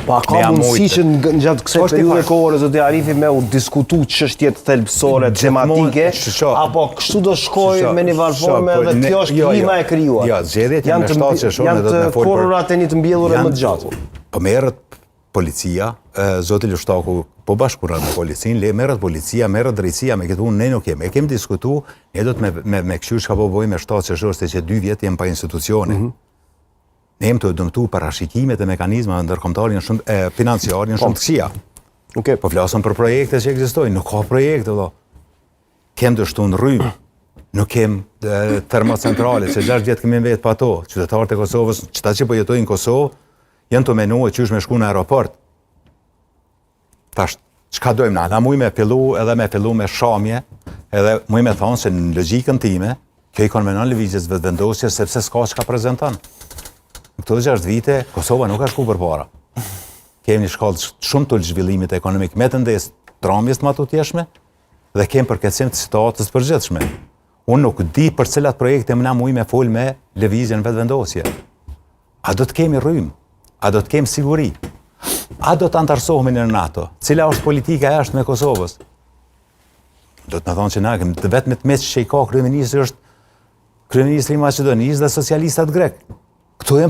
Pa ka mundësi që në gjatë kësaj periudhe kohore zoti Arifi me u diskutu çështjet thelbësore, tematike, apo kështu do shkojë me një valforme dhe kjo është klima e krijuar. Jo, zgjedhjet janë me shtatëshorë janë të korrat e një të mbjellura më të gjatë. Po merret policia, zoti Lushtaku po bashkuron me policinë, merret policia, merret drejtësia me këtë unë ne nuk kemi. E kemi diskutuar, ne do të me kështu çka po bëjmë me shtatëshorë se që 2 vjet jemi pa institucione. Ne jemi të dëmtu parashikimet e mekanizmave ndërkombëtar janë shumë financiare janë shumë të këqija. Po flasim për projekte që ekzistojnë, nuk ka projekte vëlla. Kem dështuar rrymë, nuk kem termocentrale, se 6 vjet kemi vetë pa ato. Qytetarët e Kosovës, ata që po jetojnë në Kosovë, janë të menuar qysh me shku në aeroport. Tash, çka dojmë na? Na mujmë me fillu me shamje, edhe mujmë me thonë se në logjikën time, kjo i konvenon lëvizjes vetëvendosjes sepse s'ka çka prezanton. Në këto 6 vite, Kosova nuk ka shku përpara. Kemi një shkallë shumë të zhvillimit ekonomik me tendencë tramjes më të tjeshme dhe kemi përkeqësim të situatës përgjithshme. Unë nuk di për cilat projekte më na mujmë me fol me lëvizjen vetëvendosje. A do të kemi rrymë? A do të kemi siguri? A do të antarësohemi në NATO? Cila është politika e jashtme e Kosovës? Do të na thonë që na kemi vetëm mes që i ka kryeministri është kryeministri i Maqedonisë dhe socialistat grek. Këto janë